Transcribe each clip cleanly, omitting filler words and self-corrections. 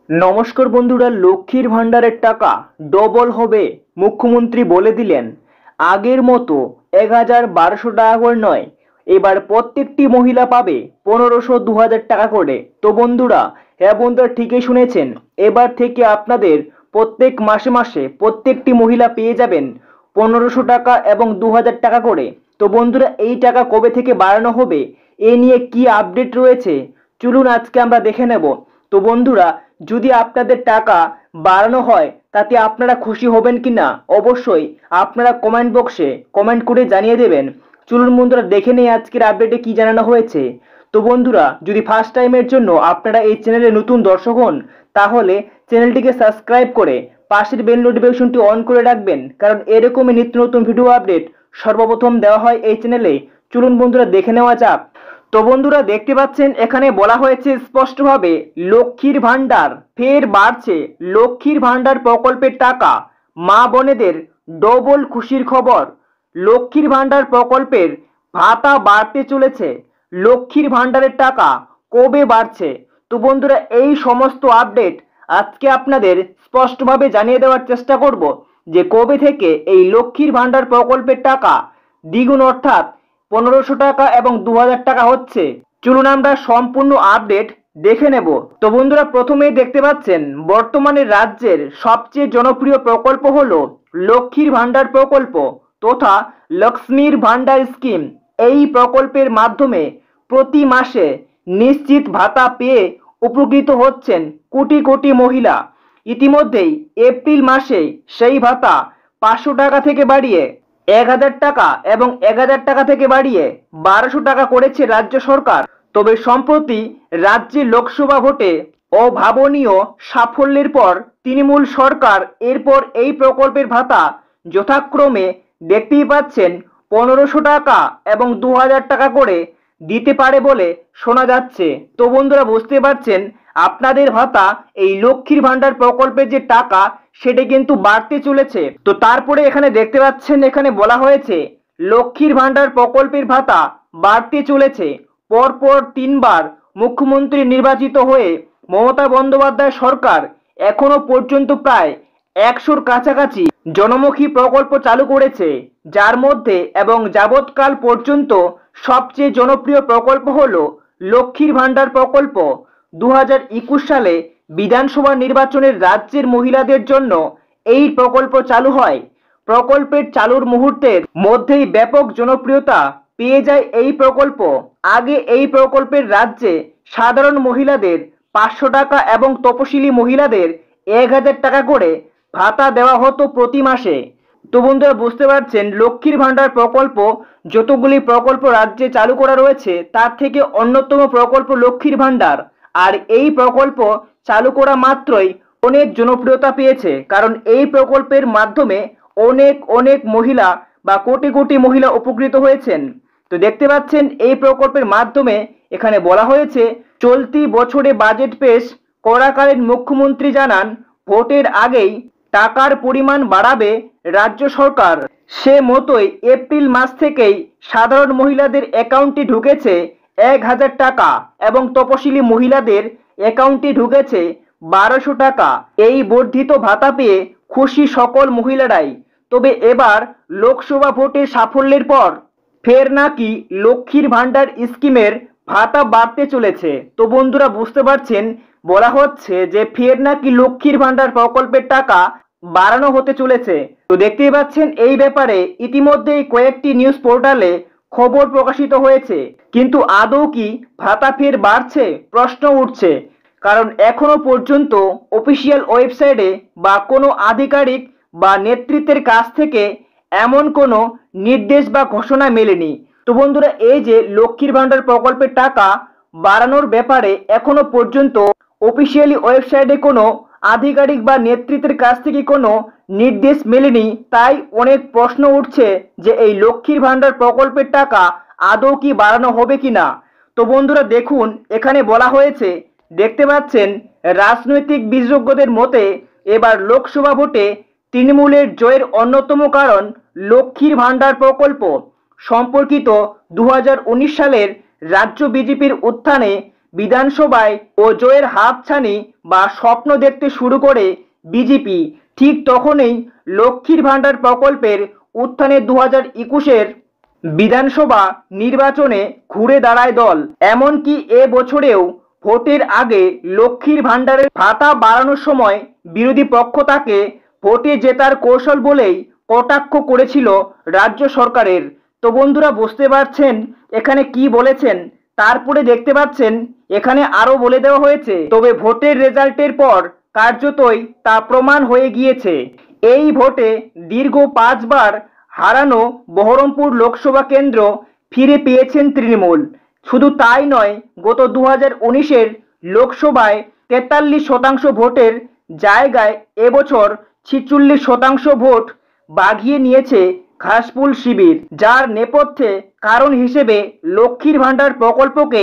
নমস্কার বন্ধুরা, লক্ষ্মীর ভাণ্ডারের টাকা ডবল হবে মুখ্যমন্ত্রী বলে দিলেন। আগের মতো ১,১২০০ টাকা করে নয়, এবার প্রত্যেকটি মহিলা পাবে ১৫০০ ২,০০০ টাকা করে। তো বন্ধুরা, হ্যাঁ বন্ধুরা, ঠিকই শুনেছেন, এবার থেকে আপনাদের প্রত্যেক মাসে মাসে প্রত্যেকটি মহিলা পেয়ে যাবেন ১৫০০ টাকা এবং ২,০০০ টাকা করে। তো বন্ধুরা, এই টাকা কবে থেকে বাড়ানো হবে, এ নিয়ে কি আপডেট রয়েছে, চলুন আজকে আমরা দেখে নেব। তো বন্ধুরা, যদি আপনাদের টাকা বাড়ানো হয় তাতে আপনারা খুশি হবেন কি না, অবশ্যই আপনারা কমেন্ট বক্সে কমেন্ট করে জানিয়ে দেবেন। চলুন বন্ধুরা, দেখে নেই আজকের আপডেটে কি জানানো হয়েছে। তো বন্ধুরা, যদি ফার্স্ট টাইমের জন্য আপনারা এই চ্যানেলে নতুন দর্শক হন, তাহলে চ্যানেলটিকে সাবস্ক্রাইব করে পাশের বেল নোটিফিকেশনটি অন করে রাখবেন, কারণ এরকমই নিত্য নতুন ভিডিও আপডেট সর্বপ্রথম দেওয়া হয় এই চ্যানেলে। চলুন বন্ধুরা, দেখে নেওয়া যাক। তো বন্ধুরা, দেখতে পাচ্ছেন এখানে বলা হয়েছে স্পষ্টভাবে, লক্ষ্মীর ভাণ্ডার ফের বাড়ছে। লক্ষ্মীর ভাণ্ডার প্রকল্পের টাকা মা বোনেদের ডবল খুশির খবর। লক্ষ্মীর ভাণ্ডার প্রকল্পের ভাতা বাড়তে চলেছে। লক্ষ্মীর ভাণ্ডারের টাকা কবে বাড়ছে? তো বন্ধুরা, এই সমস্ত আপডেট আজকে আপনাদের স্পষ্টভাবে জানিয়ে দেওয়ার চেষ্টা করব যে কবে থেকে এই লক্ষ্মীর ভাণ্ডার প্রকল্পের টাকা দ্বিগুণ অর্থাৎ ১৫০০ টাকা এবং ২,০০০ টাকা হচ্ছে। চলুন আমরা সম্পূর্ণ আপডেট দেখে নেব। তো বন্ধুরা, প্রথমেই দেখতে পাচ্ছেন বর্তমানে রাজ্যের সবচেয়ে জনপ্রিয় প্রকল্প হলো লক্ষ্মীর ভাণ্ডার প্রকল্প তথা লক্ষ্মীর ভাণ্ডার স্কিম। এই প্রকল্পের মাধ্যমে প্রতি মাসে নিশ্চিত ভাতা পেয়ে উপকৃত হচ্ছেন কোটি কোটি মহিলা। ইতিমধ্যেই এপ্রিল মাসে সেই ভাতা ৫০০ টাকা থেকে বাড়িয়ে ১,০০০ টাকা এবং ১,০০০ টাকা থেকে বাড়িয়ে ১,২০০ টাকা করেছে রাজ্য সরকার। তবে সম্প্রতি রাজ্যে লোকসভা ভোটে অভাবনীয় সাফল্যের পর তৃণমূল সরকার এরপর এই প্রকল্পের ভাতা যথাক্রমে দেখতেই পাচ্ছেন ১৫০০ টাকা এবং ২,০০০ টাকা করে দিতে পারে বলে শোনা যাচ্ছে। তো বন্ধুরা, বুঝতে পারছেন আপনাদের ভাতা এই লক্ষ্মীর ভাণ্ডার প্রকল্পের যে টাকা সেটা কিন্তু বাড়তে চলেছে। তো তারপরে এখানে দেখতে পাচ্ছেন এখানে বলা হয়েছে লক্ষ্মীর ভাণ্ডার প্রকল্পের ভাতা বাড়তে চলেছে। পরপর ৩বার মুখ্যমন্ত্রী নির্বাচিত হয়ে মমতা বন্দ্যোপাধ্যায় সরকার এখনো পর্যন্ত প্রায় ১০০-র কাছাকাছি জনমুখী প্রকল্প চালু করেছে, যার মধ্যে এবং যাবৎকাল পর্যন্ত সবচেয়ে জনপ্রিয় প্রকল্প হলো লক্ষ্মীর ভাণ্ডার প্রকল্প। ২০২১ সালে বিধানসভা নির্বাচনের রাজ্যের মহিলাদের জন্য এই প্রকল্প চালু হয়। প্রকল্পের চালুর মুহূর্তের মধ্যেই ব্যাপক জনপ্রিয়তা পেয়ে যায় এই প্রকল্প। আগে এই প্রকল্পের রাজ্যে সাধারণ মহিলাদের ৫০০ টাকা এবং তপশিলি মহিলাদের ১,০০০ টাকা করে ভাতা দেওয়া হতো প্রতি মাসে। তো বন্ধুরা, বুঝতে পারছেন লক্ষ্মীর ভাণ্ডার প্রকল্প যতগুলি প্রকল্প রাজ্যে চালু করা রয়েছে তার থেকে অন্যতম প্রকল্প লক্ষ্মীর ভাণ্ডার। আর এই প্রকল্প চালু করা মাত্রই অনেক জনপ্রিয়তা পেয়েছে, কারণ এই প্রকল্পের মাধ্যমে অনেক অনেক মহিলা বা কোটি কোটি মহিলা উপকৃত হয়েছেন। তো দেখতে পাচ্ছেন এই প্রকল্পের মাধ্যমে এখানে বলা হয়েছে চলতি বছরে বাজেট পেশ করাকালীন মুখ্যমন্ত্রী জানান ভোটের আগেই টাকার পরিমাণ বাড়াবে রাজ্য সরকার। সে মতোই এপ্রিল মাস থেকেই সাধারণ মহিলাদের অ্যাকাউন্টে ঢুকেছে ১,০০০ টাকা এবং তপশিলি মহিলাদের অ্যাকাউন্টে ঢুকেছে ১,২০০ টাকা। এই বর্ধিত ভাতা পেয়ে খুশি সকল মহিলারাই। তবে এবার লোকসভা ভোটের সাফল্যের পর ফের নাকি লক্ষ্মীর ভাণ্ডার স্কিমের ভাতা বাড়তে চলেছে। তো বন্ধুরা, বুঝতে পারছেন বলা হচ্ছে যে ফের নাকি লক্ষ্মীর ভাণ্ডার প্রকল্পের টাকা বাড়ানো হতে চলেছে। তো দেখতেই পাচ্ছেন এই ব্যাপারে ইতিমধ্যেই কয়েকটি নিউজ পোর্টালে খবর প্রকাশিত হয়েছে, কিন্তু আদৌ কি ভাতা ফের বাড়ছে প্রশ্ন উঠছে, কারণ এখনো পর্যন্ত অফিসিয়াল ওয়েবসাইটে বা কোনো আধিকারিক বা নেতৃত্বের কাছ থেকে এমন কোনো নির্দেশ বা ঘোষণা মেলেনি। তো বন্ধুরা, এই যে লক্ষ্মীর ভাণ্ডার প্রকল্পের টাকা বাড়ানোর ব্যাপারে এখনো পর্যন্ত অফিসিয়ালি ওয়েবসাইটে কোনো আধিকারিক বা নেতৃত্বের কাছ থেকে কোনো নির্দেশ মেলেনি, তাই অনেক প্রশ্ন উঠছে যে এই লক্ষ্মীর ভাণ্ডার প্রকল্পের টাকা আদৌ কি বাড়ানো হবে কিনা। তো বন্ধুরা, দেখুন এখানে বলা হয়েছে, দেখতে পাচ্ছেন রাজনৈতিক বিশেষজ্ঞদের মতে এবার লোকসভা ভোটে তৃণমূলের জয়ের অন্যতম কারণ লক্ষ্মীর ভাণ্ডার প্রকল্প সম্পর্কিত ২০১৯ সালের রাজ্য বিজেপির উত্থানে বিধানসভায় ও জয়ের হাতছানি বা স্বপ্ন দেখতে শুরু করে বিজেপি, ঠিক তখনই লক্ষ্মীর ভাণ্ডার প্রকল্পের উত্থানে 2021-এর বিধানসভা নির্বাচনে ঘুরে দাঁড়ায় দল। এমনকি এ বছরেও ভোটের আগে লক্ষ্মীর ভাণ্ডারের ভাতা বাড়ানোর সময় বিরোধী পক্ষ তাকে ভোটে জেতার কৌশল বলেই কটাক্ষ করেছিল রাজ্য সরকারের। তো বন্ধুরা, বুঝতে পারছেন এখানে কি বলেছেন। তারপরে দেখতে পাচ্ছেন এখানে আরো বলে দেওয়া হয়েছে, তবে ভোটের রেজাল্টের পর কার্যতই তা প্রমাণ হয়ে গিয়েছে। এই ভোটে দীর্ঘ 5 বার হারানো বহরমপুর লোকসভা কেন্দ্র ফিরে পেয়েছেন তৃণমূল। শুধু তাই নয়, গত 2019-এর লোকসভায় 43% ভোটের জায়গায় এবছর 46% ভোট বাগিয়ে নিয়েছে ঘাসফুল শিবির, যার নেপথ্যে কারণ হিসেবে লক্ষ্মীর ভাণ্ডার প্রকল্পকে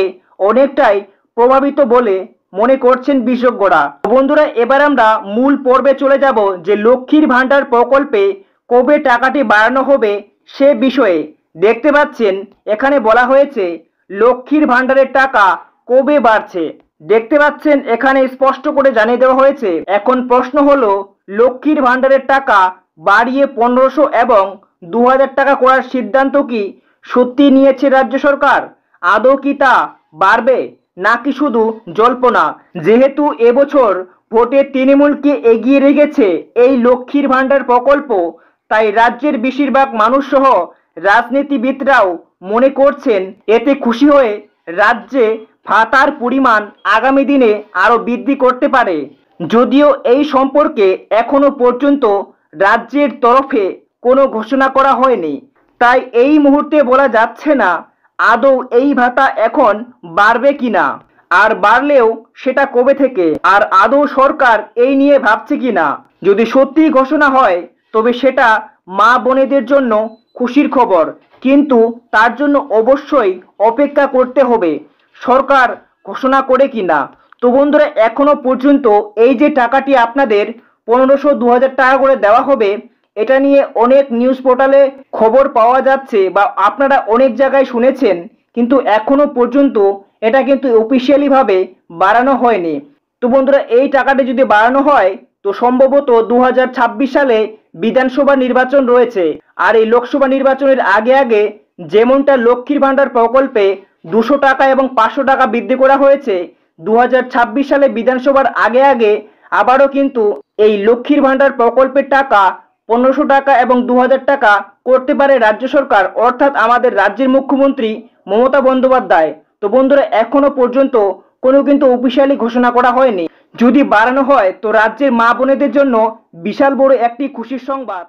অনেকটাই প্রভাবিত বলে মনে করছেন বিশেষজ্ঞরা। বন্ধুরা, এবার আমরা মূল পর্বে চলে যাব যে লক্ষ্মীর ভাণ্ডার প্রকল্পে কবে টাকাটি বাড়ানো হবে সে বিষয়ে। দেখতে পাচ্ছেন এখানে বলা হয়েছে লক্ষ্মীর ভাণ্ডারের টাকা কবে বাড়ছে। দেখতে পাচ্ছেন এখানে স্পষ্ট করে জানিয়ে দেওয়া হয়েছে। এখন প্রশ্ন হলো, লক্ষ্মীর ভাণ্ডারের টাকা বাড়িয়ে 1500 এবং 2000 টাকা করার সিদ্ধান্ত কি সত্যি নিয়েছে রাজ্য সরকার? আদৌ কি তা বাড়বে নাকি শুধু জল্পনা? যেহেতু এবছর ভোটে তৃণমূলকে এগিয়ে রেখেছে এই লক্ষ্মীর ভাণ্ডার প্রকল্প, তাই রাজ্যের বেশিরভাগ মানুষ সহ রাজনীতিবিদরাও মনে করছেন এতে খুশি হয়ে রাজ্যে ভাতার পরিমাণ আগামী দিনে আরো বৃদ্ধি করতে পারে। যদিও এই সম্পর্কে এখনো পর্যন্ত রাজ্যের তরফে কোনো ঘোষণা করা হয়নি, তাই এই মুহূর্তে বলা যাচ্ছে না আদৌ এই ভাতা এখন বাড়বে কিনা, আর বাড়লেও সেটা কবে থেকে, আর আদৌ সরকার এই নিয়ে ভাবছে কিনা। যদি সত্যি ঘোষণা হয় তবে সেটা মা বোনেদের জন্য খুশির খবর, কিন্তু তার জন্য অবশ্যই অপেক্ষা করতে হবে সরকার ঘোষণা করে কিনা। তো বন্ধুরা, এখনো পর্যন্ত এই যে টাকাটি আপনাদের 1500-2000 টাকা করে দেওয়া হবে, এটা নিয়ে অনেক নিউজ পোর্টালে খবর পাওয়া যাচ্ছে বা আপনারা অনেক জায়গায় শুনেছেন, কিন্তু এখনো পর্যন্ত এটা কিন্তু অফিসিয়ালি ভাবে বাড়ানো হয়নি। তো বন্ধুরা, এই টাকাটি যদি বাড়ানো হয় তো সম্ভবত 2026 সালে বিধানসভা নির্বাচন রয়েছে, আর এই লোকসভা নির্বাচনের আগে আগে যেমনটা লক্ষ্মীর ভাণ্ডার প্রকল্পে 200 টাকা এবং 500 টাকা বৃদ্ধি করা হয়েছে, 2026 সালে বিধানসভার আগে আগে আবারও কিন্তু এই লক্ষ্মীর ভাণ্ডার প্রকল্পের টাকা 1500 টাকা এবং 2000 টাকা করতে পারে রাজ্য সরকার, অর্থাৎ আমাদের রাজ্যের মুখ্যমন্ত্রী মমতা বন্দ্যোপাধ্যায়। তো বন্ধুরা, এখনো পর্যন্ত কোনো কিন্তু অফিসিয়ালি ঘোষণা করা হয়নি। যদি বাড়ানো হয় তো রাজ্যের মা বোনেদের জন্য বিশাল বড় একটি খুশির সংবাদ।